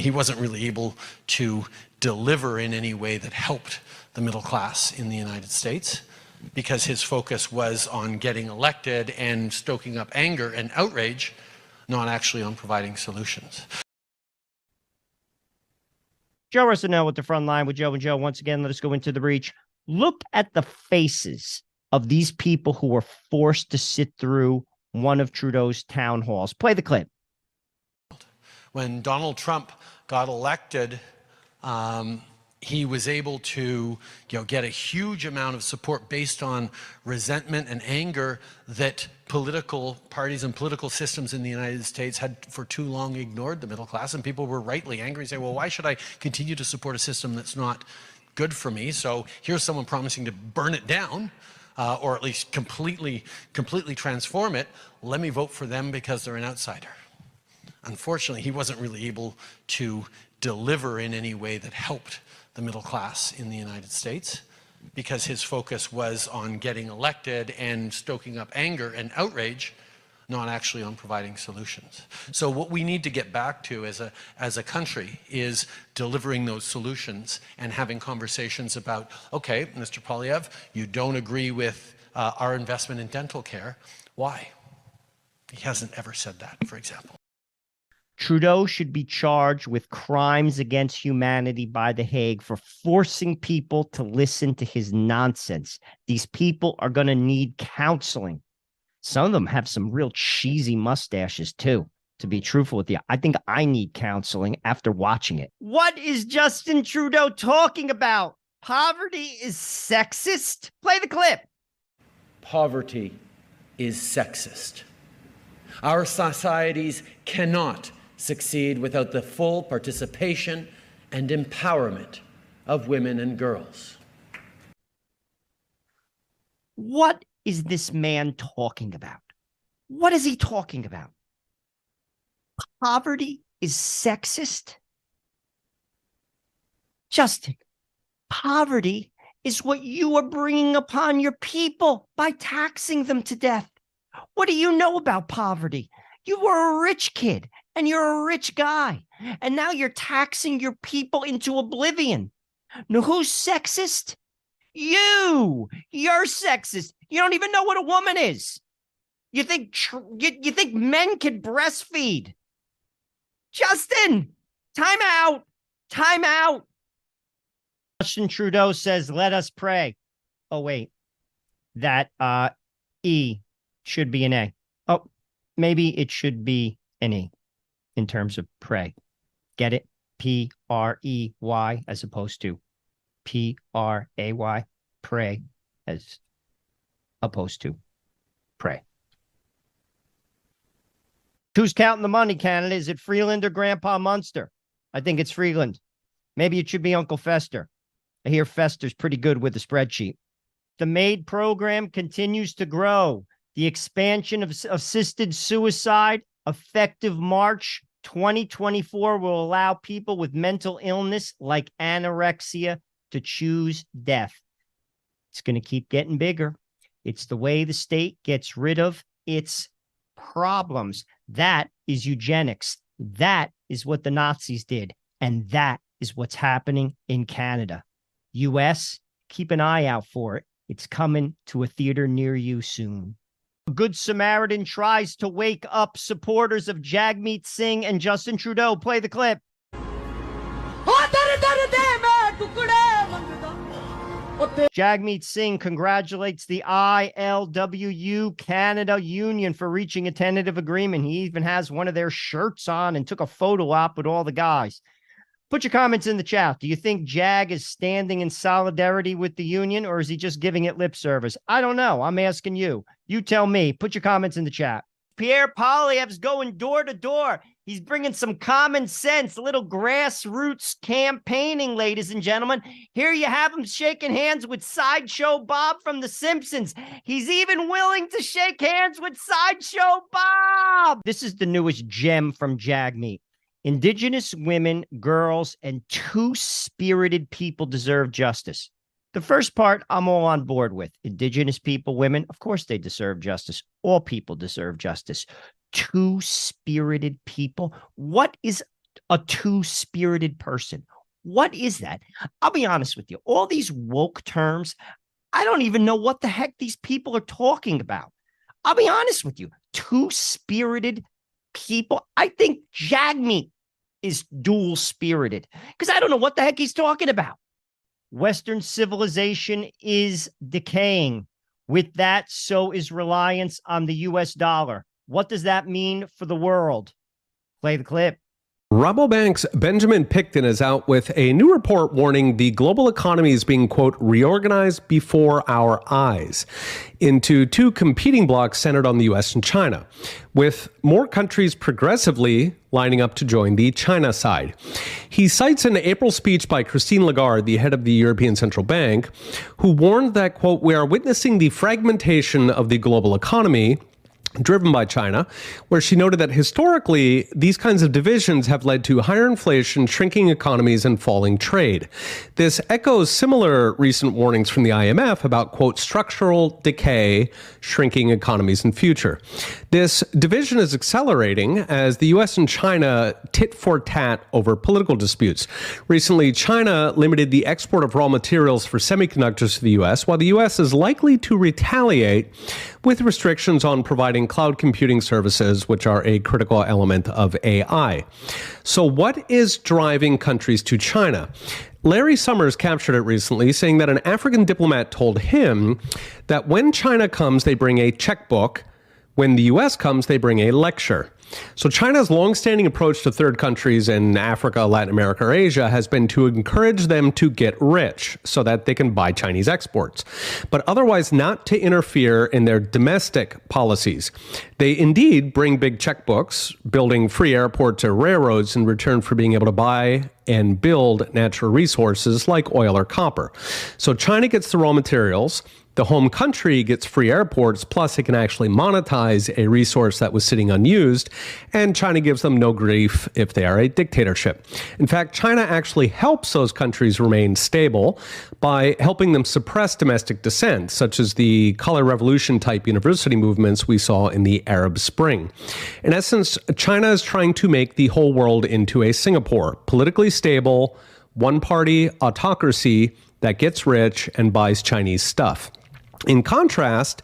he wasn't really able to deliver in any way that helped the middle class in the United States, because his focus was on getting elected and stoking up anger and outrage, not actually on providing solutions. Joe Arsenault with the front line with Joe and Joe. Once again, let us go into the breach. Look at the faces of these people who were forced to sit through one of Trudeau's town halls. Play the clip. When Donald Trump got elected, he was able to get a huge amount of support based on resentment and anger that political parties and political systems in the United States had for too long ignored the middle class, and people were rightly angry and say, well, why should I continue to support a system that's not good for me? So here's someone promising to burn it down, or at least completely transform it. Let me vote for them because they're an outsider. Unfortunately, he wasn't really able to deliver in any way that helped the middle class in the United States, because his focus was on getting elected and stoking up anger and outrage, not actually on providing solutions. So what we need to get back to as a country is delivering those solutions and having conversations about, okay, Mr. Poilievre, you don't agree with our investment in dental care. Why? He hasn't ever said that, for example. Trudeau should be charged with crimes against humanity by The Hague for forcing people to listen to his nonsense. These people are going to need counseling. Some of them have some real cheesy mustaches, too, to be truthful with you. I think I need counseling after watching it. What is Justin Trudeau talking about? Poverty is sexist? Play the clip. Poverty is sexist. Our societies cannot succeed without the full participation and empowerment of women and girls. What is this man talking about? What is he talking about? Poverty is sexist? Justin, poverty is what you are bringing upon your people by taxing them to death. What do you know about poverty? You were a rich kid and you're a rich guy, and now you're taxing your people into oblivion. Now, who's sexist? You. You're sexist. You don't even know what a woman is. You think you think men can breastfeed? Justin, time out. Time out. Justin Trudeau says, let us pray. Oh, wait. That E should be an A. Oh, maybe it should be an E in terms of pray. Get it? P-R-E-Y as opposed to P-R-A-Y. Pray as opposed to pray. Who's counting the money, Canada? Is it Freeland or Grandpa Munster? I think it's Freeland. Maybe it should be Uncle Fester. I hear Fester's pretty good with the spreadsheet. The MAID program continues to grow. The expansion of assisted suicide, effective March 2024, will allow people with mental illness like anorexia to choose death. It's going to keep getting bigger. It's the way the state gets rid of its problems. That is eugenics. That is what the Nazis did. And that is what's happening in Canada. US, keep an eye out for it. It's coming to a theater near you soon. A Good Samaritan tries to wake up supporters of Jagmeet Singh and Justin Trudeau. Play the clip. Jagmeet Singh congratulates the ILWU Canada Union for reaching a tentative agreement. He even has one of their shirts on and took a photo op with all the guys. Put your comments in the chat. Do you think Jag is standing in solidarity with the union, or is he just giving it lip service? I don't know. I'm asking you. You tell me. Put your comments in the chat. Pierre Poilievre's going door to door. He's bringing some common sense, a little grassroots campaigning, ladies and gentlemen. Here you have him shaking hands with Sideshow Bob from The Simpsons. He's even willing to shake hands with Sideshow Bob. This is the newest gem from Jagmeet. Indigenous women, girls, and two-spirited people deserve justice. The first part, I'm all on board with. Indigenous people, women, of course they deserve justice. All people deserve justice. Two-spirited people. What is A two-spirited person. What is that? I'll be honest with you. All these woke terms, I don't even know what the heck these people are talking about. I'll be honest with you. Two-spirited people. I think Jagmeet is dual-spirited because I don't know what the heck he's talking about. Western civilization is decaying. With that, so is reliance on the US dollar. What does that mean for the world? Play the clip. Rabobank's Benjamin Picton is out with a new report warning the global economy is being, quote, reorganized before our eyes into two competing blocs centered on the U.S. and China, with more countries progressively lining up to join the China side. He cites an April speech by Christine Lagarde, the head of the European Central Bank, who warned that, quote, we are witnessing the fragmentation of the global economy driven by China, where she noted that historically, these kinds of divisions have led to higher inflation, shrinking economies, and falling trade. This echoes similar recent warnings from the IMF about, quote, structural decay, shrinking economies in future. This division is accelerating as the U.S. and China tit for tat over political disputes. Recently, China limited the export of raw materials for semiconductors to the U.S., while the U.S. is likely to retaliate with restrictions on providing cloud computing services, which are a critical element of AI. So what is driving countries to China? Larry Summers captured it recently, saying that an African diplomat told him that when China comes, they bring a checkbook. When the U.S. comes, they bring a lecture. So China's longstanding approach to third countries in Africa, Latin America, or Asia has been to encourage them to get rich so that they can buy Chinese exports, but otherwise not to interfere in their domestic policies. They indeed bring big checkbooks, building free airports or railroads in return for being able to buy and build natural resources like oil or copper. So China gets the raw materials. The home country gets free airports, plus it can actually monetize a resource that was sitting unused, and China gives them no grief if they are a dictatorship. In fact, China actually helps those countries remain stable by helping them suppress domestic dissent, such as the color revolution type university movements we saw in the Arab Spring. In essence, China is trying to make the whole world into a Singapore, politically stable, one-party autocracy that gets rich and buys Chinese stuff. In contrast,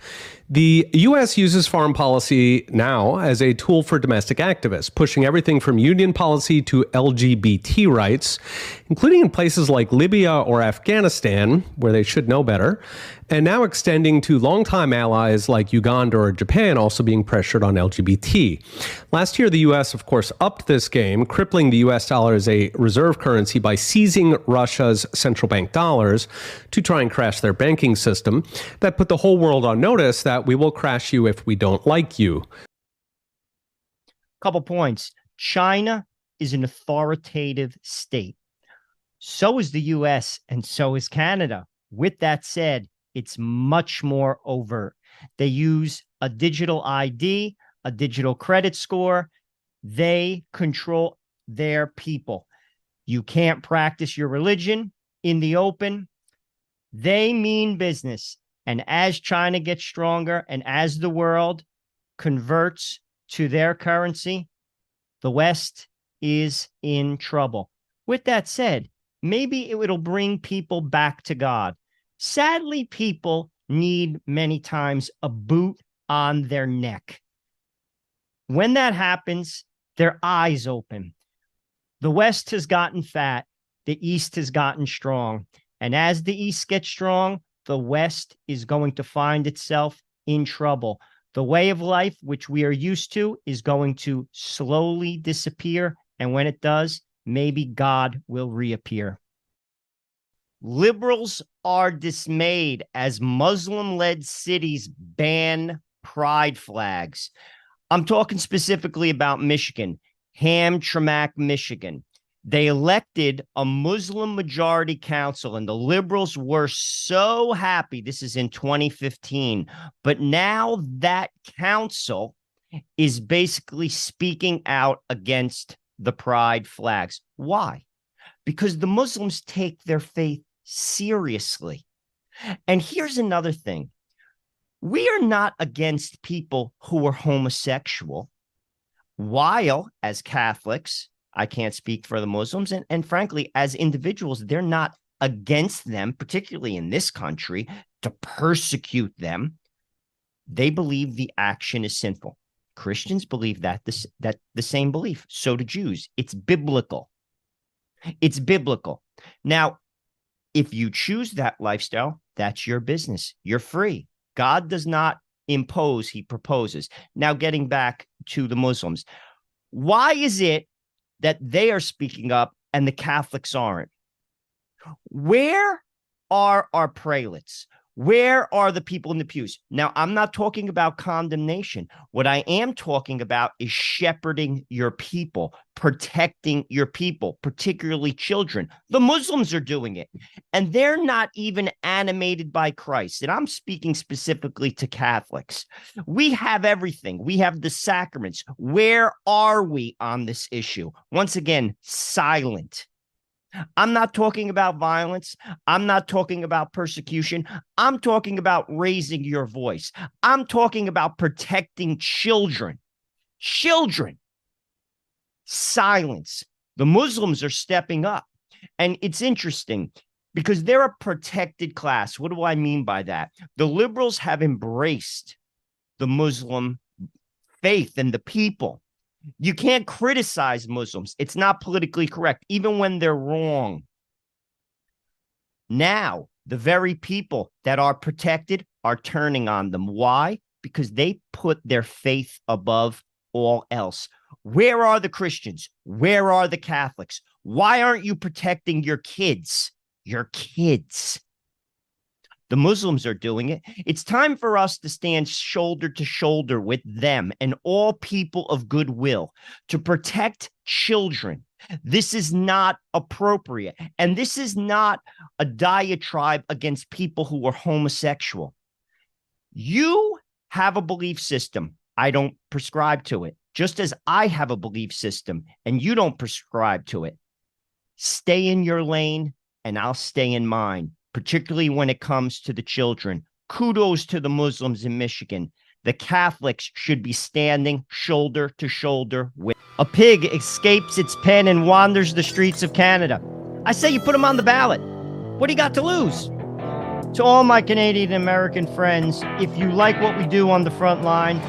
the U.S. uses foreign policy now as a tool for domestic activists, pushing everything from union policy to LGBT rights, including in places like Libya or Afghanistan, where they should know better, and now extending to longtime allies like Uganda or Japan also being pressured on LGBT. Last year, the U.S., of course, upped this game, crippling the U.S. dollar as a reserve currency by seizing Russia's central bank dollars to try and crash their banking system. That put the whole world on notice that we will crash you if we don't like you. Couple points. China is an authoritative state. So is the U.S. and so is Canada. With that said, it's much more overt. They use a digital ID, a digital credit score. They control their people. You can't practice your religion in the open. They mean business. And as China gets stronger and as the world converts to their currency, the West is in trouble. With that said, maybe it'll bring people back to God. Sadly, people need many times a boot on their neck. When that happens, their eyes open. The West has gotten fat. The East has gotten strong. And as the East gets strong, the West is going to find itself in trouble. The way of life, which we are used to, is going to slowly disappear. And when it does, maybe God will reappear. Liberals are dismayed as Muslim-led cities ban pride flags. I'm talking specifically about Michigan, Hamtramck, Michigan. They elected a Muslim majority council, and the liberals were so happy. This is in 2015. But now that council is basically speaking out against the pride flags. Why? Because the Muslims take their faith seriously. And here's another thing. We are not against people who are homosexual, while as Catholics, I can't speak for the Muslims. And frankly, as individuals, they're not against them, particularly in this country, to persecute them. They believe the action is sinful. Christians believe that the same belief. So do Jews. It's biblical. It's biblical. Now, if you choose that lifestyle, that's your business. You're free. God does not impose, he proposes. Now, getting back to the Muslims, why is it that they are speaking up and the Catholics aren't? Where are our prelates? Where are the people in the pews? Now, I'm not talking about condemnation. What I am talking about is shepherding your people, protecting your people, particularly children. The Muslims are doing it, and they're not even animated by Christ. And I'm speaking specifically to Catholics. We have everything. We have the sacraments. Where are we on this issue? Once again, silent. I'm not talking about violence. I'm not talking about persecution. I'm talking about raising your voice. I'm talking about protecting children. Children. Silence. The Muslims are stepping up. And it's interesting because they're a protected class. What do I mean by that? The liberals have embraced the Muslim faith and the people. You can't criticize Muslims. It's not politically correct, even when they're wrong. Now, the very people that are protected are turning on them. Why? Because they put their faith above all else. Where are the Christians? Where are the Catholics? Why aren't you protecting your kids? Your kids. The Muslims are doing it. It's time for us to stand shoulder to shoulder with them and all people of goodwill to protect children. This is not appropriate. And this is not a diatribe against people who are homosexual. You have a belief system. I don't prescribe to it, just as I have a belief system and you don't prescribe to it. Stay in your lane and I'll stay in mine, particularly when it comes to the children. Kudos to the Muslims in Michigan. The Catholics should be standing shoulder to shoulder with. A pig escapes its pen and wanders the streets of Canada. I say you put him on the ballot. What do you got to lose? To all my Canadian American friends, if you like what we do on the front line,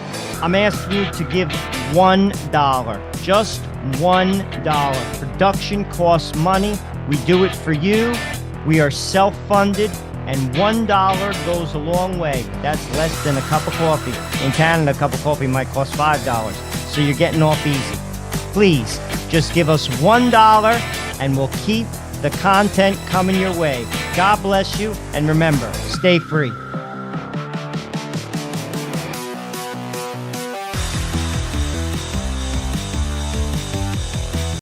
I'm asking you to give $1. Just $1. Production costs money. We do it for you. We are self-funded, and $1 goes a long way. That's less than a cup of coffee. In Canada, a cup of coffee might cost $5, so you're getting off easy. Please, just give us $1, and we'll keep the content coming your way. God bless you, and remember, stay free.